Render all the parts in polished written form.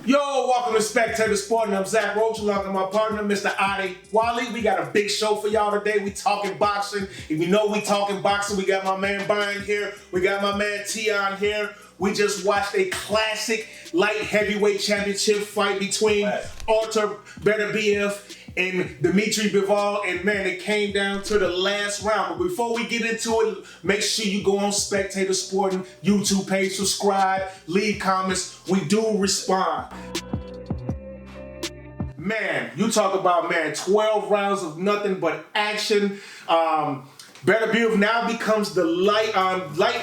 Yo, welcome to Spectator Sporting. I'm Zach Roach, along with my partner, Mr. Adi Wally. We got a big show for y'all today. We talking boxing. If you know we talking boxing, we got my man Brian here. We got my man Tion here. We just watched a classic light heavyweight championship fight between Artur Beterbiev and Dmitry Bivol, and man, it came down to the last round. But before we get into it, make sure you go on Spectator Sporting YouTube page, subscribe, leave comments. We do respond. Man, you talk about, 12 rounds of nothing but action. Beterbiev now becomes the light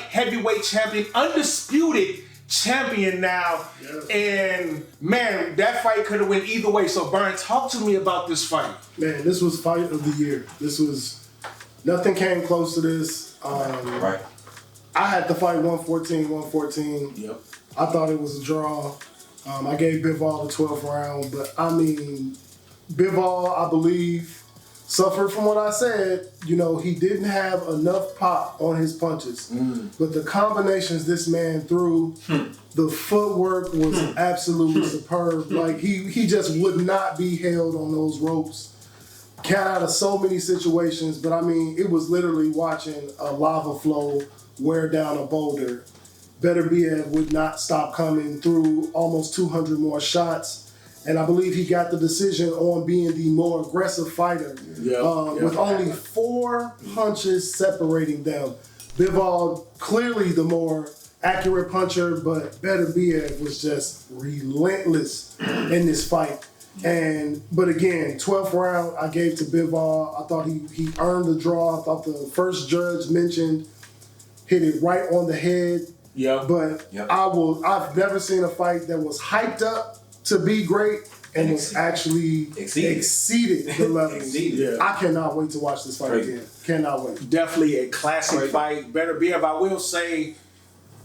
heavyweight champion, undisputed champion now. Yes. And man, that fight could have went either way. So Brian, talk to me about this fight. Man, this was fight of the year. Nothing came close to this. Right. I had the fight 114. Yep. I thought it was a draw. I gave Bivol the 12th round, but I mean, Bivol, I believe, suffered from what I said. You know, he didn't have enough pop on his punches. But the combinations this man threw, the footwork was absolutely superb. Like, he just would not be held on those ropes. Got out of so many situations, but I mean, it was literally watching a lava flow wear down a boulder. Beterbiev would not stop coming through almost 200 more shots. And I believe he got the decision on being the more aggressive fighter with only 4 punches separating them. Bivol, clearly the more accurate puncher, but Beterbiev was just relentless in this fight. But again, 12th round I gave to Bivol. I thought he earned the draw. I thought the first judge mentioned hit it right on the head. Yeah. But I've never seen a fight that was hyped up to be great and was actually exceeded the levels. I cannot wait to watch this fight again. Cannot wait. Definitely a classic fight. Beterbiev, I will say,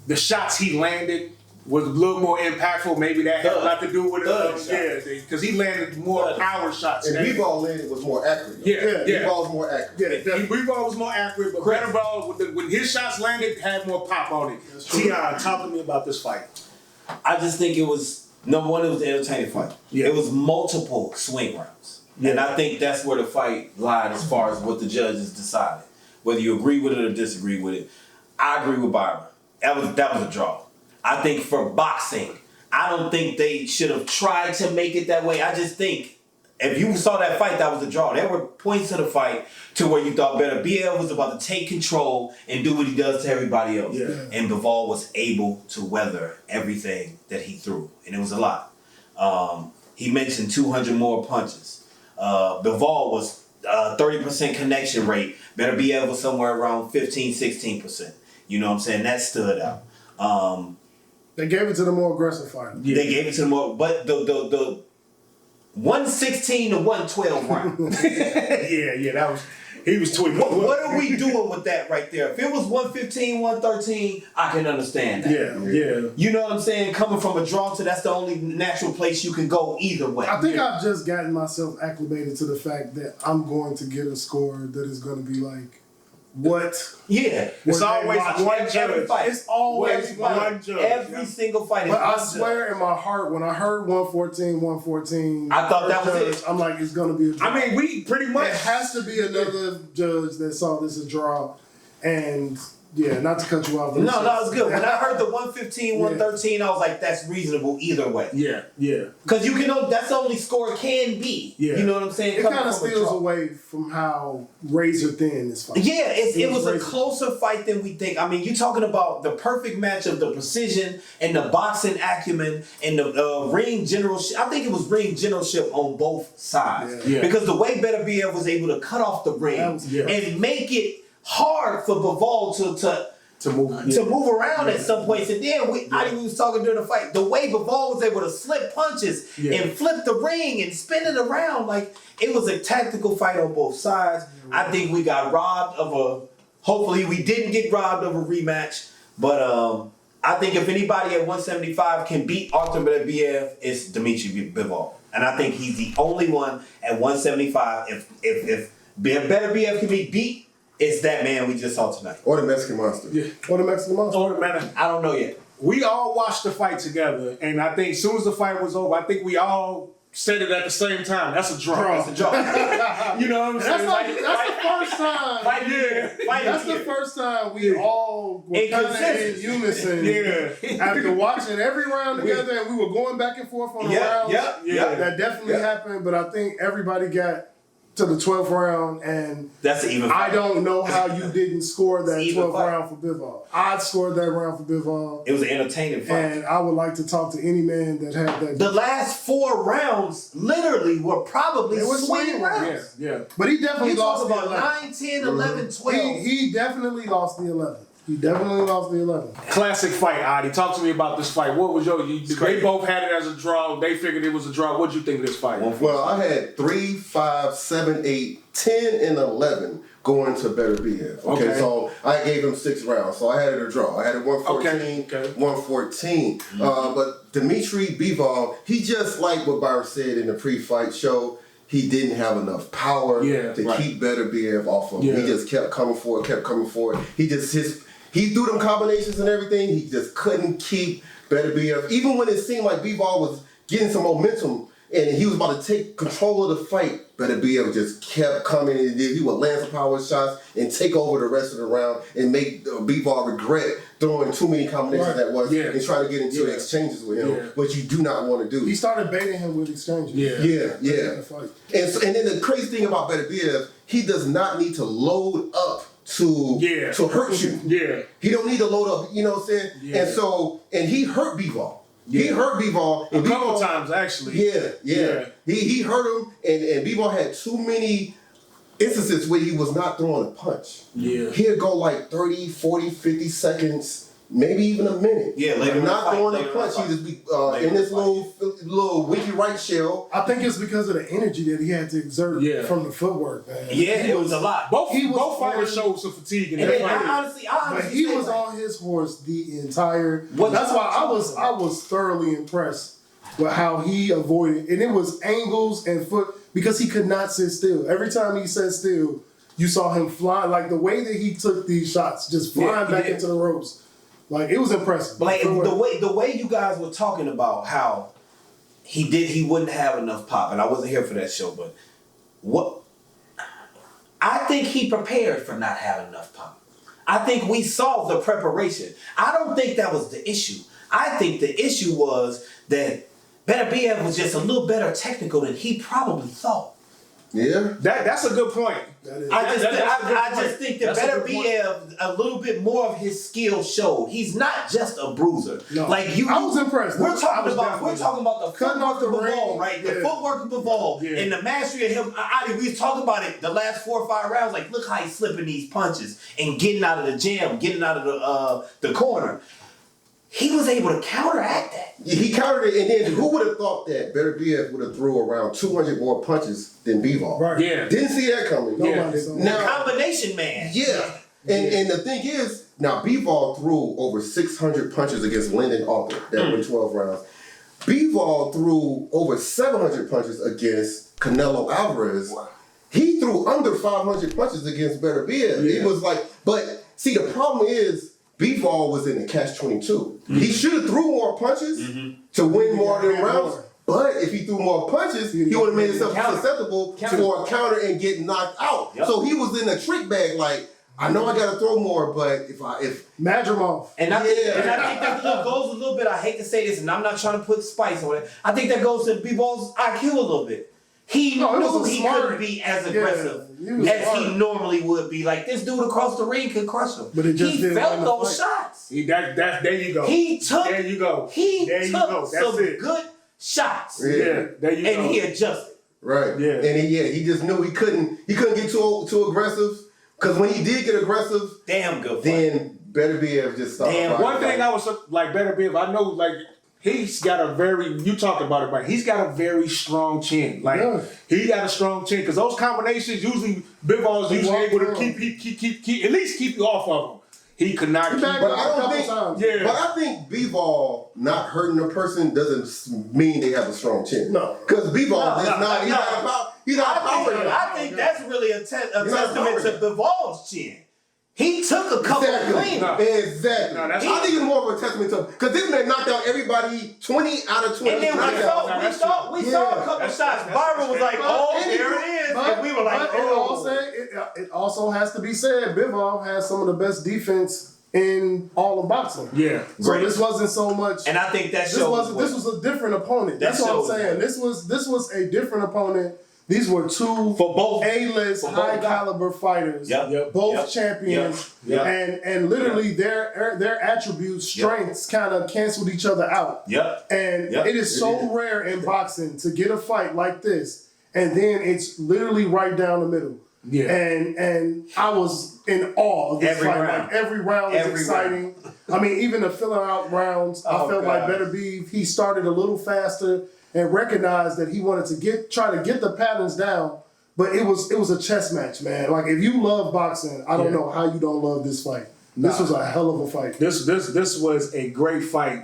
the shots he landed was a little more impactful. Maybe that had a lot to do with it. Because he landed more power shots. And Bivol landed was more accurate. Bivol was more accurate. Bivol was more accurate, but Beterbiev, when his shots landed, had more pop on it. Tion, talk to me about this fight. I just think it was, number one, it was an entertaining fight. Yeah. It was multiple swing rounds. Yeah. And I think that's where the fight lied as far as what the judges decided. Whether you agree with it or disagree with it. I agree with Byron. That was a draw. I think for boxing, I don't think they should have tried to make it that way. I just think if you saw that fight, that was a draw. There were points of the fight to where you thought Beterbiev was about to take control and do what he does to everybody else. Yeah. And Bivol was able to weather everything that he threw. And it was a lot. He mentioned 200 more punches. Bivol was 30% connection rate. Beterbiev was somewhere around 15, 16%. You know what I'm saying? That stood out. They gave it to the more aggressive fighter. Yeah. They gave it to the more, but the 116 to 112 round. that was, he was tweaking. What are we doing with that right there? If it was 115, 113, I can understand that. Yeah. You know what I'm saying? Coming from a draw to, that's the only natural place you can go either way. I think I've just gotten myself acclimated to the fact that I'm going to get a score that is going to be like, what? Yeah. It's always one judge. It's always one judge. Every single fight is but one I swear in my heart, when I heard 114, I thought that was it. I'm like, it's going to be a draw. I mean, we pretty much... There has to be another judge that saw this a draw. And... yeah, not to cut you off. No, that was good. When I heard the 115, 113, I was like, that's reasonable either way. Yeah. Because you can, that's the only score it can be. Yeah. You know what I'm saying? It kind of steals away from how razor thin this fight. Yeah, it was a closer fight than we think. I mean, you're talking about the perfect match of the precision and the boxing acumen and the ring generalship. I think it was ring generalship on both sides. Yeah. Because the way Beterbiev was able to cut off the ring and make it hard for Bivol to move around at some points. And then I was talking during the fight, the way Bivol was able to slip punches and flip the ring and spin it around, like it was a tactical fight on both sides. I think we got robbed of hopefully we didn't get robbed of a rematch, but I think if anybody at 175 can beat Artur Beterbiev, it's Dmitry Bivol. And I think he's the only one at 175. If Beterbiev can be beat, it's that man we just saw tonight. Or the Mexican Monster. Yeah. Or the Mexican Monster. Or the man. I don't know yet. we all watched the fight together, and I think as soon as the fight was over, I think we all said it at the same time. That's a draw. That's a draw. You know what I'm saying? That's the first time. That's the first time we all were kind of in unison. After watching every round together, and we were going back and forth on the rounds. That definitely happened, but I think everybody got to the 12th round, and that's an even fight. I don't know how you didn't score that 12th round for Bivol. I scored that round for Bivol. It was an entertaining fight. And I would like to talk to any man that had that. The last 4 rounds literally were probably swing rounds. But he definitely lost about 9, 10, 11, 12. He definitely lost the 11th. He definitely lost the 11th. Classic fight, Adi. Talk to me about this fight. What was they both had it as a draw. They figured it was a draw. What did you think of this fight? Well, I had 3, 5, 7, 8, 10, and 11 going to Beterbiev. Okay, so I gave him 6 rounds. So I had it a draw. I had it 114, 114. But Dmitry Bivol, he just like what Byron said in the pre-fight show. He didn't have enough power to keep Beterbiev off of him. He just kept coming forward. He threw them combinations and everything. He just couldn't keep Beterbiev. Even when it seemed like Bivol was getting some momentum and he was about to take control of the fight, Beterbiev just kept coming. He would land some power shots and take over the rest of the round and make Bivol regret throwing too many combinations at once and try to get into exchanges with him, which you do not want to do. He started baiting him with exchanges. And then the crazy thing about Beterbiev, he does not need to load up to hurt you. He don't need to load up, you know what I'm saying? And he hurt Bivol. He hurt Bivol a couple times actually. He hurt him, and Bivol had too many instances where he was not throwing a punch. He'd go like 30, 40, 50 seconds, maybe even a minute. Not throwing a punch. He'd just be in this little winky right shell. I think it's because of the energy that he had to exert from the footwork, man. It was a lot. Both fighters showed some fatigue in that fight. But he was on his horse the entire. That's why I was thoroughly impressed with how he avoided, and it was angles and foot because he could not sit still. Every time he sat still, you saw him fly. Like the way that he took these shots, just flying back into the ropes. Like it was impressive. Like the way you guys were talking about how he wouldn't have enough pop, and I wasn't here for that show, but I think he prepared for not having enough pop. I think we saw the preparation. I don't think that was the issue. I think the issue was that Beterbiev was just a little better technical than he probably thought. That's a good point. I just think that Beterbiev, a little bit more of his skill showed. He's not just a bruiser. No. I was impressed. We're talking about the footwork of Bivol, right? The footwork of Bivol and the mastery of him. We was talking about it the last 4 or 5 rounds. Like, look how he's slipping these punches and getting out of the jam, getting out of the corner. He was able to counteract that. He countered it, and then who would have thought that Beterbiev would have threw around 200 more punches than Bivol? Right. Didn't see that coming. Now, combination man. And the thing is, now Bivol threw over 600 punches against Lyndon Arthur that went 12 rounds. Bivol threw over 700 punches against Canelo Alvarez. Wow. He threw under 500 punches against Beterbiev. It was like, but see, the problem is, Bivol was in the catch-22. He should have threw more punches to win more than rounds. But if he threw more punches, he would have made himself susceptible for a counter and get knocked out. So he was in a trick bag. Like, I know I got to throw more, but if Madrimov. And I think that goes a little bit. I hate to say this, and I'm not trying to put spice on it. I think that goes to Bivol's IQ a little bit. He knew he couldn't be as aggressive as he normally would be. Like, this dude across the ring could crush him. But he felt those shots. There you go. He took some good shots. There you go. And he adjusted. Right. Yeah. And he just knew he couldn't get too aggressive. Because when he did get aggressive, damn good. Then Beterbiev just stopped. One thing I was like Beterbiev, I know like he's got a very, you talked about it, but he's got a very strong chin. Like, he got a strong chin. Because those combinations, usually, Bivol's usually able to keep, at least keep you off of him. He could not keep But I think Bivol not hurting a person doesn't mean they have a strong chin. No. Because Bivol is not, he's not a power. I think that's really a testament to Bivol's chin. He took a couple of clean. Exactly. No, I think it's more of a testament to because this man knocked out everybody 20 out of 20. And then we saw a couple shots. Byron was like, "Oh, there it is," and we were like, "Oh." It also has to be said, Bivol has some of the best defense in all of boxing. Yeah. So this wasn't so much. And I think that this was a different opponent. That's what I'm saying. This was a different opponent. These were two for both A-list, high caliber fighters, both champions, and literally their attributes, strengths kind of canceled each other out. And it is so rare in boxing to get a fight like this, and then it's literally right down the middle. Yeah. And I was in awe of this fight. Like every round was exciting. I mean, even the filling out rounds, I felt like Beterbiev, he started a little faster and recognized that he wanted to try to get the patterns down, but it was a chess match, man. Like if you love boxing, I don't know how you don't love this fight. This was a hell of a fight. This was a great fight.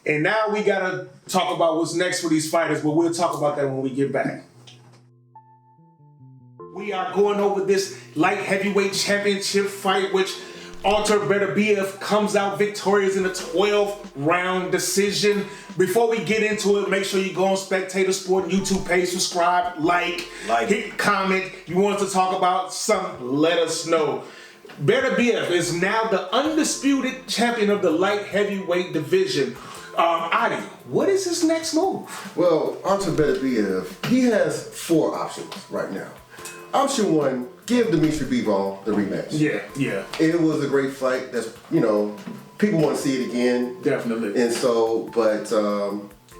And now we gotta talk about what's next for these fighters, but we'll talk about that when we get back. We are going over this light heavyweight championship fight, which Artur Beterbiev comes out victorious in a 12-round decision. Before we get into it, make sure you go on Spectator Sporting YouTube page, subscribe, like, hit comment. You want us to talk about something, let us know. Beterbiev is now the undisputed champion of the light heavyweight division. Adi, what is his next move? Well, Artur Beterbiev, he has 4 options right now. Option 1, give Dmitry Bivol the rematch. Yeah. It was a great fight. That's, people want to see it again. Definitely. And so, but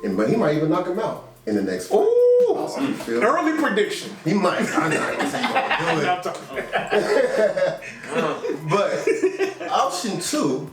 he might even knock him out in the next fight. Ooh, early prediction. He might. I'm not going to say he's going to do it. But option 2,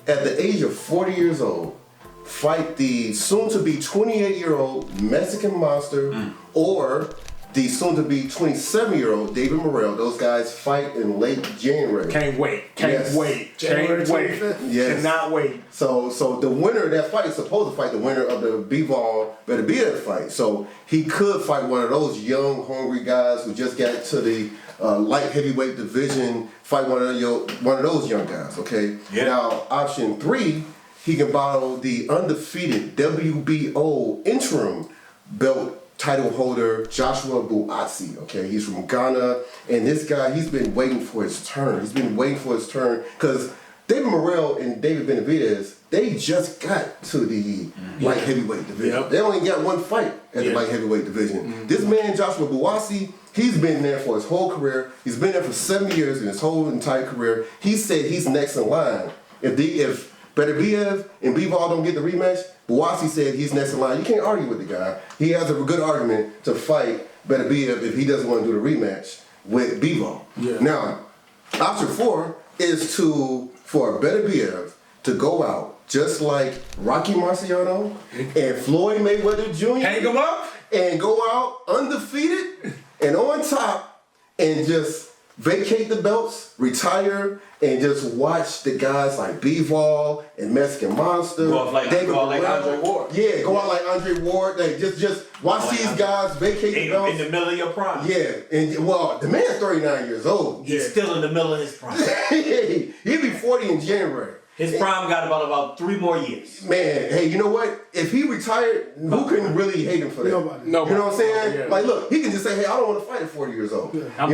at the age of 40 years old, fight the soon-to-be 28-year-old Mexican monster or the soon-to-be 27-year-old David Morrell. Those guys fight in late January. Can't wait. January 25th. Yes. Cannot wait. So the winner of that fight is supposed to fight the winner of the Bivol Beterbiev fight. So he could fight one of those young, hungry guys who just got to the light heavyweight division. Fight one of those young guys. Okay. Yeah. Now option 3, he can battle the undefeated WBO interim belt title holder Joshua Buatsi, okay? He's from Ghana, and this guy, he's been waiting for his turn. He's been waiting for his turn because David Morrell and David Benavidez, they just got to the light heavyweight division. They only got 1 fight at the light heavyweight division. This man, Joshua Buatsi, he's been there for his whole career. He's been there for 7 years in his whole entire career. He said he's next in line. If Beterbiev and Bivol don't get the rematch, Buatsi said he's next in line. You can't argue with the guy. He has a good argument to fight Beterbiev if he doesn't want to do the rematch with Bivol. Yeah. Now, option 4 is for Beterbiev to go out just like Rocky Marciano and Floyd Mayweather Jr. Hang him up and go out undefeated and on top and just vacate the belts, retire, and just watch the guys like Bivol and Mexican Monster. Go out like Andre Ward. Yeah, go out like Andre Ward. Like just watch these guys vacate the belts. In the middle of your prime. Yeah, and the man's 39 years old. He's still in the middle of his prime. He'll be 40 in January. His prime got about 3 more years. Man, hey, you know what? If he retired, who can really hate him for that? Nobody. You know what I'm saying? Yeah. Like, look, he can just say, hey, I don't want to fight at 40 years old. Yeah. I'm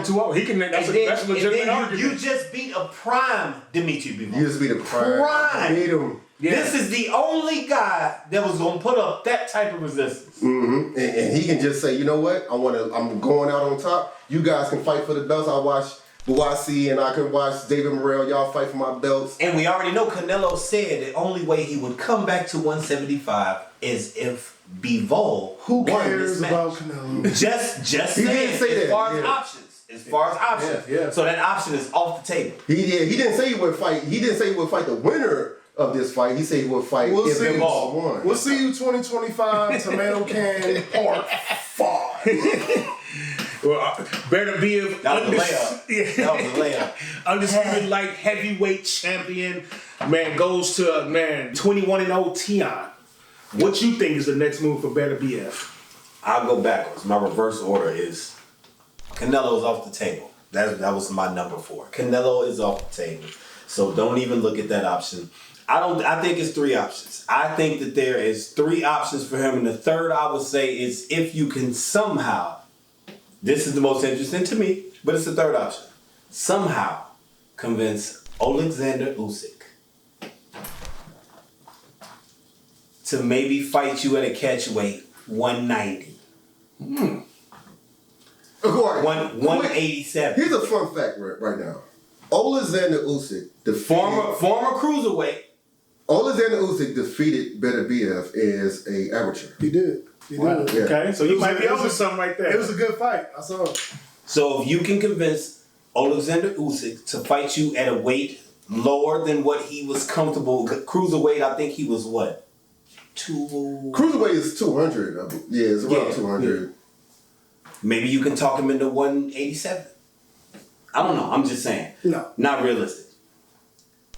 too old. He can. That's a legitimate argument. You just beat a prime Dmitry Bivol. You just beat a prime. Beat him. Yeah. This is the only guy that was going to put up that type of resistance. Mm-hmm. And he can just say, you know what? I'm going out on top. You guys can fight for the belts. I watch Buatsi and I can watch David Morrell. Y'all fight for my belts. And we already know Canelo said the only way he would come back to 175 is if Bivol who cares about Canelo? Just he didn't say as far as options. As far as options. Yeah. So that option is off the table. He didn't say he would fight. He didn't say he would fight the winner of this fight. He said he would fight if Bivol won. We'll see you 2025 Tomato Can Part 5. Well, Beterbiev, that was a layup. Undisputed Light Heavyweight Champion, man, goes to 21-0 Tion. What you think is the next move for Beterbiev? I'll go backwards. My reverse order is Canelo's off the table. That was my number 4. Canelo is off the table, so don't even look at that option. I think it's 3 options. I think that there is 3 options for him, and the third I would say is if you can somehow, this is the most interesting to me, but it's the third option, somehow convince Alexander Usyk to maybe fight you at a catch weight 190. 187. Here's a fun fact right now. Alexander Usyk defeated former cruiserweight. Alexander Usyk defeated Beterbiev as a amateur. He did. Wow. Yeah. Okay, so you might be over something right there. It was a good fight. I saw it. So if you can convince Alexander Usyk to fight you at a weight lower than what he was comfortable, cruiserweight, I think he was what? Cruiserweight is 200. Yeah, it's around 200. Yeah. Maybe you can talk him into 187. I don't know. I'm just saying. No. Not realistic.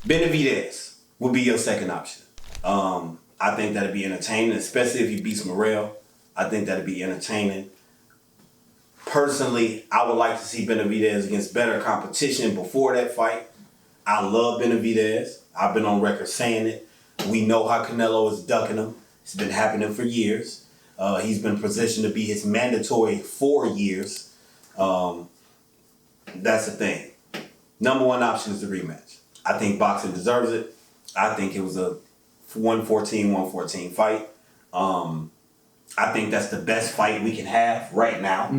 Benavidez would be your second option. I think that'd be entertaining, especially if he beats Morrell. I think that'd be entertaining. Personally, I would like to see Benavidez against better competition before that fight. I love Benavidez. I've been on record saying it. We know how Canelo is ducking him. It's been happening for years. He's been positioned to be his mandatory 4 years. That's the thing. Number 1 option is the rematch. I think boxing deserves it. I think it was a 114 fight. I think that's the best fight we can have right now,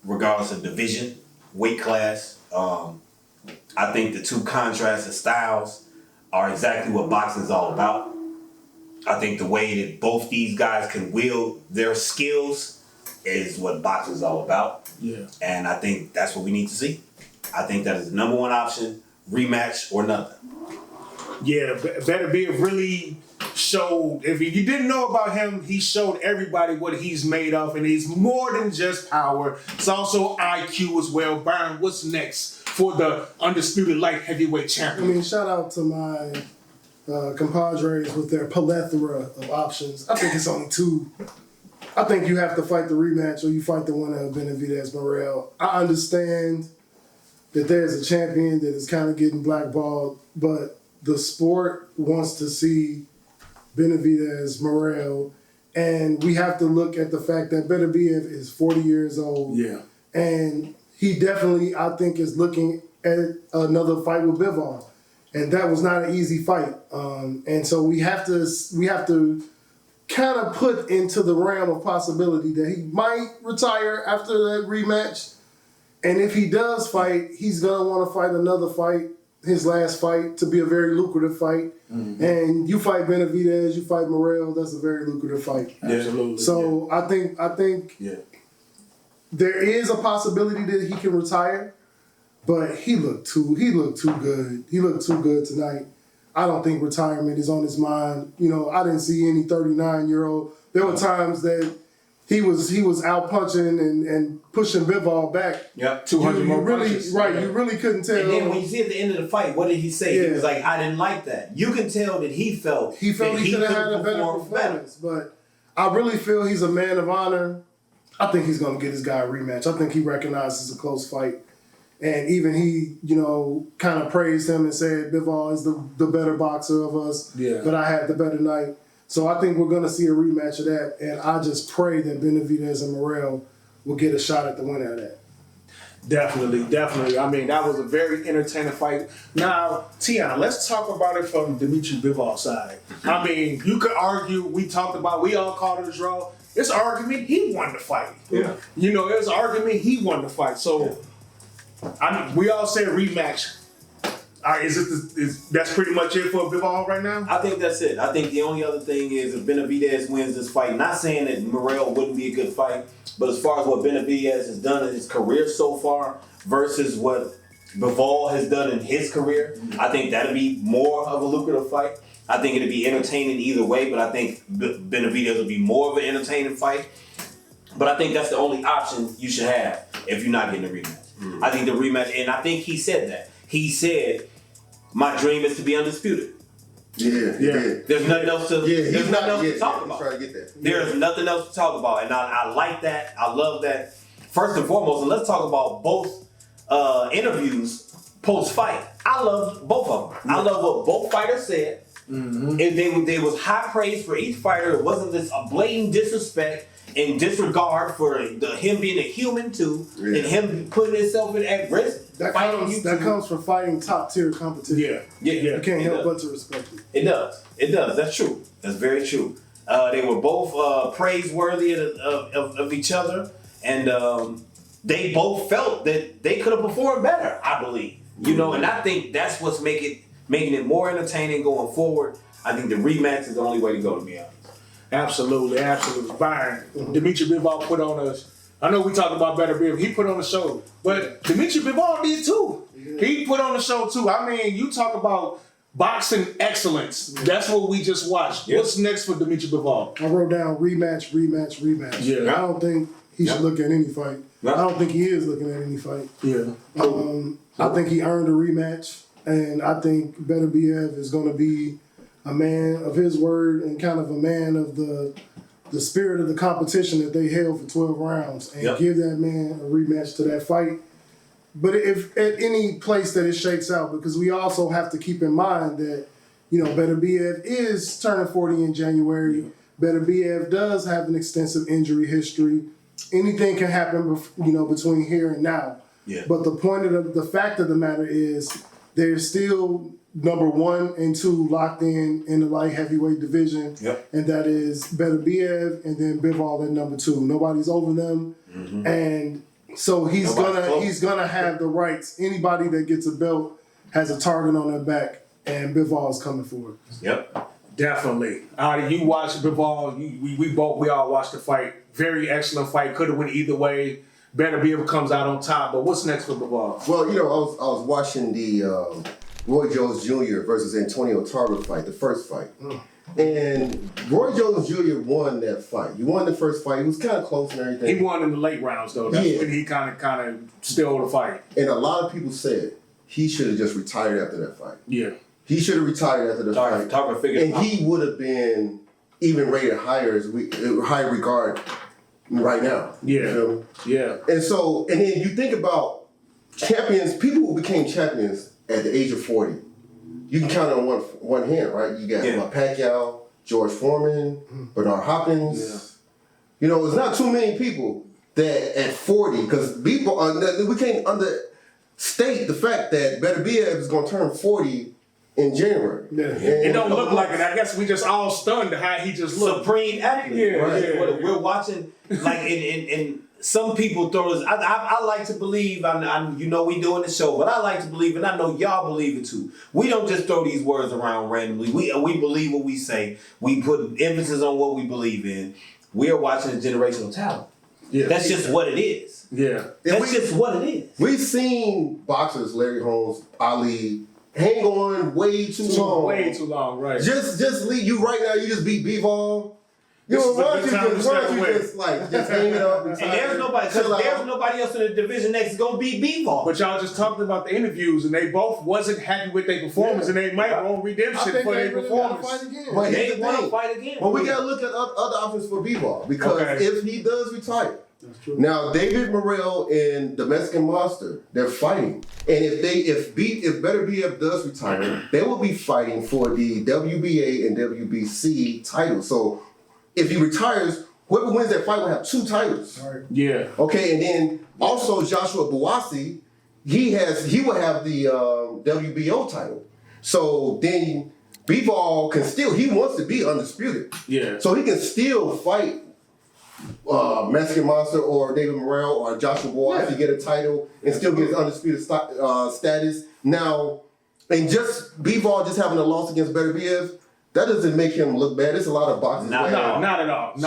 regardless of division, weight class. I think the 2 contrasted styles are exactly what boxing is all about. I think the way that both these guys can wield their skills is what boxing is all about. Yeah. And I think that's what we need to see. I think that is the number 1 option, rematch or nothing. Yeah, Beterbiev really showed, if you didn't know about him, he showed everybody what he's made of, and he's more than just power. It's also IQ as well. Byron, what's next for the Undisputed Light Heavyweight Champion? I mean, shout out to my compadres with their plethora of options. I think it's only 2. I think you have to fight the rematch or you fight the winner of Benavidez Morrell. I understand that there's a champion that is kind of getting blackballed, but the sport wants to see Benavidez Morrell, and we have to look at the fact that Beterbiev is 40 years old. Yeah. And he definitely, I think, is looking at another fight with Bivol. And that was not an easy fight. And so we have to kind of put into the realm of possibility that he might retire after that rematch. And if he does fight, he's going to want to fight another fight, his last fight, to be a very lucrative fight. Mm-hmm. And you fight Benavidez, you fight Morrell, that's a very lucrative fight. Absolutely. So I think there is a possibility that he can retire, but he looked too good. He looked too good tonight. I don't think retirement is on his mind. You know, I didn't see any 39-year-old. There were times that he was out punching and pushing Bivol back. Yep, 200 more punches. Right, you really couldn't tell. And then when you see at the end of the fight, what did he say? He was like, I didn't like that. You can tell that he felt he could have had a better performance. But I really feel he's a man of honor. I think he's going to get his guy a rematch. I think he recognizes a close fight. And even he, kind of praised him and said, Bivol is the better boxer of us, but I had the better night. So I think we're going to see a rematch of that. And I just pray that Benavidez and Morrell will get a shot at the winner of that. Definitely. I mean, that was a very entertaining fight. Now, Tiana, let's talk about it from Dmitry Bivol's side. I mean, you could argue, we all called it a draw. It's an argument, he won the fight. Yeah. It's an argument, he won the fight. So, we all said rematch. That's pretty much it for Bivol right now? I think that's it. I think the only other thing is if Benavidez wins this fight, not saying that Morrell wouldn't be a good fight, but as far as what Benavidez has done in his career so far versus what Bivol has done in his career, I think that'd be more of a lucrative fight. I think it'd be entertaining either way, but I think Benavidez would be more of an entertaining fight. But I think that's the only option you should have if you're not getting a rematch. Mm-hmm. I think the rematch, and I think he said that. He said, my dream is to be undisputed. Yeah. There's nothing else to talk about. Trying to get that. There's nothing else to talk about. And I like that. I love that. First and foremost, and let's talk about both interviews post-fight. I loved both of them. I love what both fighters said. And there was high praise for each fighter. It wasn't this a blatant disrespect and disregard for him being a human too, and him putting himself at risk. That comes from fighting top tier competition. Yeah. You can't help but to respect it. It does. That's true. That's very true. They were both praiseworthy of each other, and they both felt that they could have performed better. I believe, and I think that's what's making it more entertaining going forward. I think the rematch is the only way to go, to be honest. Absolutely. Byron, Dmitry Bivol put on us. I know we talked about Beterbiev. He put on the show, but Dmitry Bivol did too. Yeah. He put on the show too. I mean, you talk about boxing excellence. That's what we just watched. Yep. What's next for Dmitry Bivol? I wrote down rematch. Yeah. I don't think he should look at any fight. I don't think he is looking at any fight. Yeah. I think he earned a rematch, and I think Beterbiev is going to be a man of his word and kind of a man of the spirit of the competition that they held for 12 rounds and give that man a rematch to that fight. But if at any place that it shakes out, because we also have to keep in mind that, Beterbiev is turning 40 in January. Beterbiev does have an extensive injury history. Anything can happen, between here and now. Yeah. But the fact of the matter is there's still number 1 and 2 locked in the light heavyweight division, and that is Beterbiev and then Bivol at number 2. Nobody's over them, and so he's gonna have the rights. Anybody that gets a belt has a target on their back, and Bivol is coming for it. Yep, definitely. You watched Bivol. We all watched the fight. Very excellent fight. Could have went either way. Beterbiev comes out on top. But what's next for Bivol? Well, I was watching the Roy Jones Jr. versus Antonio Tarver fight, the first fight. And Roy Jones Jr. won that fight. He won the first fight. It was kind of close and everything. He won in the late rounds, though. That's when he kind of stole the fight. And a lot of people said he should have just retired after that fight. Yeah. He should have retired after the fight. Tarver figured and he would have been even rated higher high regard right now. Yeah. Yeah. And then you think about champions, people who became champions at the age of 40. You can count on one hand, right? You got Pacquiao, George Foreman, Bernard Hopkins. Yeah. It's not too many people that at 40, because people we can't understate the fact that Beterbiev is going to turn 40 in January. Yeah. It don't look like it. I guess we just all stunned how he just looked. Supreme athlete. Yeah, right. We're watching, like, in some people throw this. I like to believe, we doing the show, but I like to believe, and I know y'all believe it too. We don't just throw these words around randomly. We believe what we say. We put emphasis on what we believe in. We are watching a generational talent. Yeah. That's just what it is. Yeah. That's just what it is. We've seen boxers, Larry Holmes, Ali, hang on way too long. Way too long, right. Just leave you right now, you just beat Bivol. Why don't you just hang it up? And there's nobody else in the division next is gonna beat Bivol. But y'all just talked about the interviews, and they both wasn't happy with their performance, and they might want redemption for their performance. But they want to fight again. Well, we gotta look at other options for Bivol, because if he does retire, that's true. Now David Morrell and the Mexican Monster, they're fighting, and if Beterbiev does retire, they will be fighting for the WBA and WBC title. So if he retires, whoever wins that fight will have 2 titles. Right. Yeah. Okay, and then also Joshua Buatsi, he will have the WBO title. So then Bivol he wants to be undisputed. Yeah. So he can still fight Mexican Monster or David Morrell or Joshua Buatsi, get a title and still get his undisputed status. Now, and just Bivol just having a loss against Beterbiev, that doesn't make him look bad. There's a lot of boxers. Not at all. The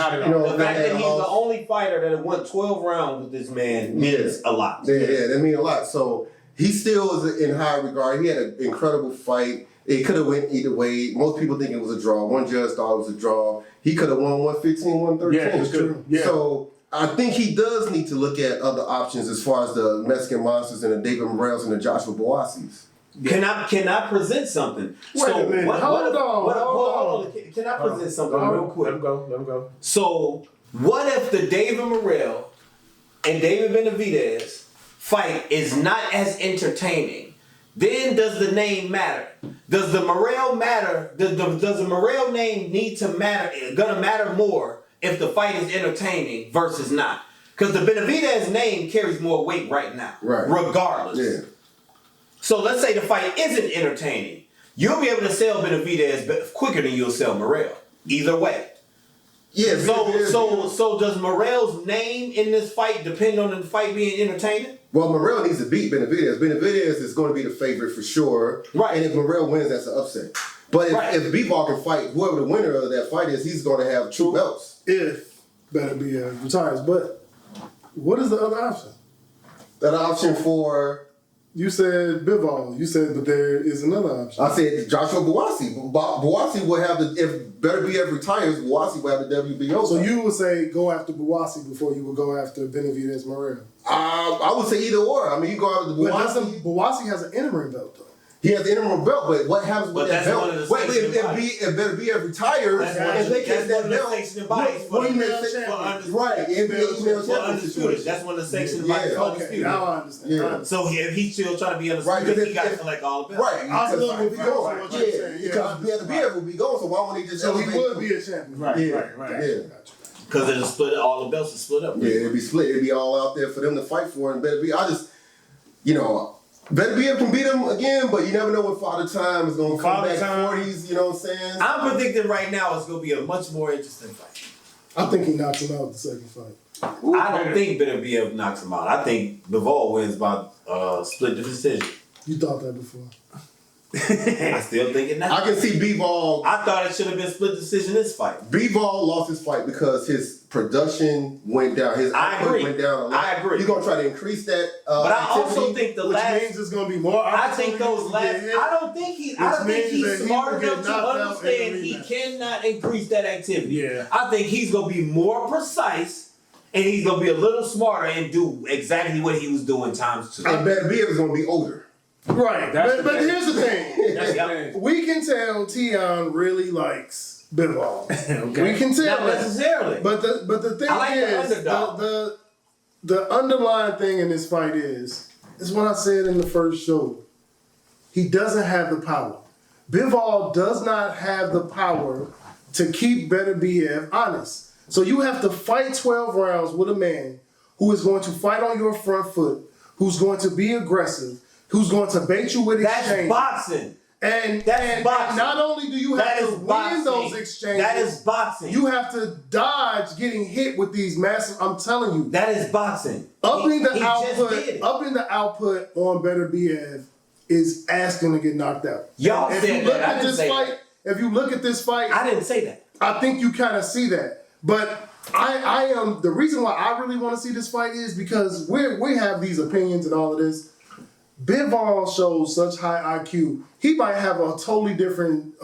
fact that he's the only fighter that won 12 rounds with this man means a lot. Yeah, that means a lot. So he still is in high regard. He had an incredible fight. It could have went either way. Most people think it was a draw. One judge thought it was a draw. He could have won 115, 113. Yeah, it's true. Yeah. So I think he does need to look at other options as far as the Mexican Monsters and the David Morrells and the Joshua Buatsis. Can I present something? Wait a minute. Hold on. Can I present something real quick? Let him go. So what if the David Morrell and David Benavidez fight is not as entertaining, then does the name matter? Does the Morrell matter? Does the Morrell name need to matter? Gonna matter more if the fight is entertaining versus not? Because the Beterbiev name carries more weight right now, regardless. Yeah. So let's say the fight isn't entertaining. You'll be able to sell Beterbiev quicker than you'll sell Morrell. Either way. Yeah. So does Morrell's name in this fight depend on the fight being entertaining? Well, Morrell needs to beat Beterbiev. Beterbiev is going to be the favorite for sure. Right. And if Morrell wins, that's an upset. But if Bivol can fight, whoever the winner of that fight is, he's going to have 2 belts. If Beterbiev retires. But what is the other option? That option for... You said Bivol. You said, but there is another option. I said Joshua Buatsi. Buatsi will have the... If Beterbiev retires, Buatsi will have the WBO. So you would say go after Buatsi before you would go after Benavidez Morrell? I would say either or. I mean, you go after Buatsi. But Buatsi has an interim belt, though. He has the interim belt, but what happens with that belt? Wait, if Beterbiev retires, if they catch that belt, Undisputed. That's one of the sanctions bodies for Undisputed. Now I understand. Yeah. So if he's still trying to be Undisputed, he got to collect all the belts. Right. Because Beterbiev will be gone, so why wouldn't he just... So he would be a champion. Right. Yeah. Because it'll split, all the belts are split up. Yeah, it'd be split. It'd be all out there for them to fight for, and Beterbiev, Beterbiev can beat him again, but you never know when Father Time is going to come back 40s, you know what I'm saying? I'm predicting right now it's going to be a much more interesting fight. I think he knocks him out the second fight. I don't think Beterbiev knocks him out. I think Bivol wins by split decision. You thought that before. I still think it now. I can see Bivol. I thought it should have been split decision this fight. Bivol lost his fight because his production went down. His output went down a lot. I agree. He's going to try to increase that but I also think which means it's going to be more. I think those last... I don't think he's smart enough to understand he cannot increase that activity. Yeah. I think he's going to be more precise and he's going to be a little smarter and do exactly what he was doing times 2. And Beterbiev is going to be older. Right, but here's the thing. We can tell Tion really likes Bivol. Okay. We can tell Not necessarily. But the thing is, the underlying thing in this fight is what I said in the first show. He doesn't have the power. Bivol does not have the power to keep Beterbiev honest. So you have to fight 12 rounds with a man who is going to fight on your front foot, who's going to be aggressive, who's going to bait you with exchanges. That's boxing. And not only do you have to win those exchanges, that is boxing. You have to dodge getting hit with these massive. I'm telling you, that is boxing. Upping the output on Beterbiev is asking to get knocked out. Y'all said that. I didn't say that. If you look at this fight, I didn't say that. I think you kind of see that, but. I am the reason why I really want to see this fight is because we have these opinions and all of this. Bivol shows such high IQ. He might have a totally different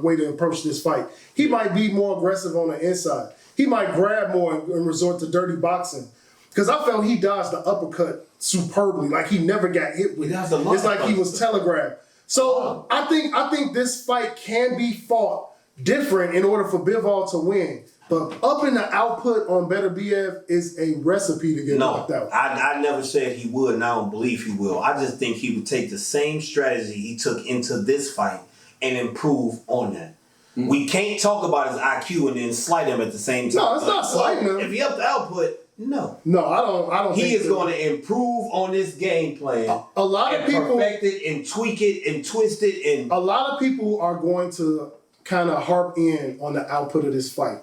way to approach this fight. He might be more aggressive on the inside. He might grab more and resort to dirty boxing. Because I felt he dodged the uppercut superbly. Like he never got hit with it. It's like he was telegraphed. So I think this fight can be fought different in order for Bivol to win. But upping the output on Beterbiev is a recipe to get knocked out. I never said he would, and I don't believe he will. I just think he would take the same strategy he took into this fight and improve on that. Mm-hmm. We can't talk about his IQ and then slight him at the same time. No, it's not slighting him. If he up the output, no. No, I don't He is going to improve on this game plan. A lot of people perfect it and tweak it and twist it. And a lot of people are going to kind of harp in on the output of this fight.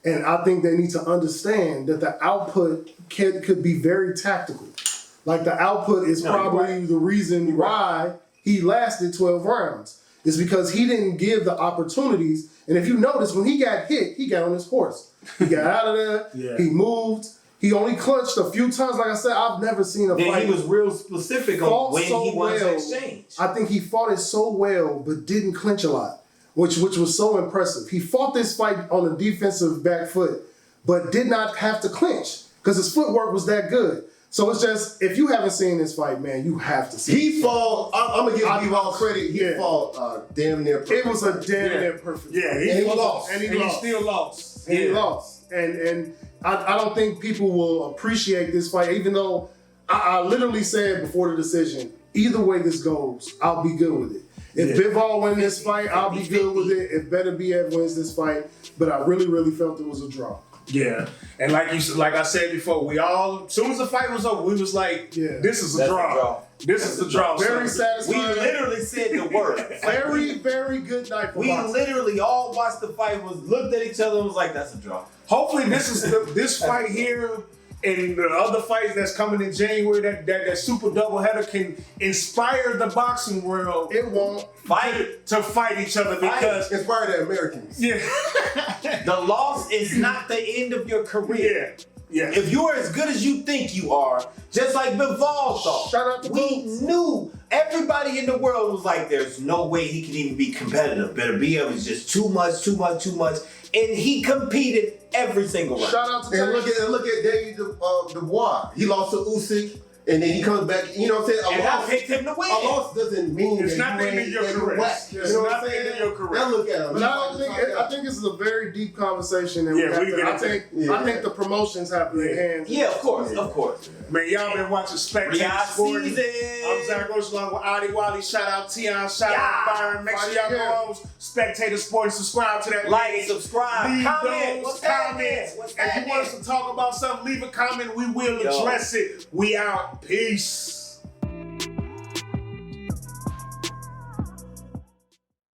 And I think they need to understand that the output could be very tactical. Like the output is probably the reason why he lasted 12 rounds. It's because he didn't give the opportunities. And if you notice, when he got hit, he got on his horse. He got out of there. He moved. He only clutched a few times. Like I said, I've never seen a fight. He was real specific on when he wanted to exchange. I think he fought it so well, but didn't clinch a lot. Which was so impressive. He fought this fight on a defensive back foot, but did not have to clinch because his footwork was that good. So it's just, if you haven't seen this fight, man, you have to see it. He fought, I'm going to give Bivol credit, he fought damn near perfect. It was a damn near perfect fight. And he lost. And he still lost. And he lost. And I don't think people will appreciate this fight, even though I literally said before the decision, either way this goes, I'll be good with it. If Bivol wins this fight, I'll be good with it. If Beterbiev wins this fight, but I really, really felt it was a draw. Yeah, and like I said before, we all, as soon as the fight was over, we was like, this is a draw. This is the draw. Very satisfying. We literally said the word. Very, very good night for We boxing. literally all watched the fight, looked at each other and was like, that's a draw. Hopefully this is this fight here and the other fights that's coming in January, that super doubleheader can inspire the boxing world. It won't. To fight each other because inspire the Americans. Yeah. The loss is not the end of your career. Yeah. If you are as good as you think you are, just like Bivol thought, shout out to we knew everybody in the world was like, there's no way he can even be competitive. Beterbiev is just too much. And he competed every single round. Shout out to and look at Daniel Dubois. He lost to Usyk. And then he comes back, you know what I'm saying? And I picked him to win. A loss doesn't mean it's not the end of your career. You know what I'm saying? Now look at him. But I think this is a very deep conversation. And I think the promotions have their hands. Yeah, of course. Man, y'all been watching Spectator Sporting. I'm Zach Roach along with Adi Wally. Shout out Tion. Shout out Byron. Make sure y'all go on Spectator Sporting. Subscribe to that. Like, subscribe, leave comment. those comments. If you want us to talk about something, leave a comment. We will address it. We out. Peace.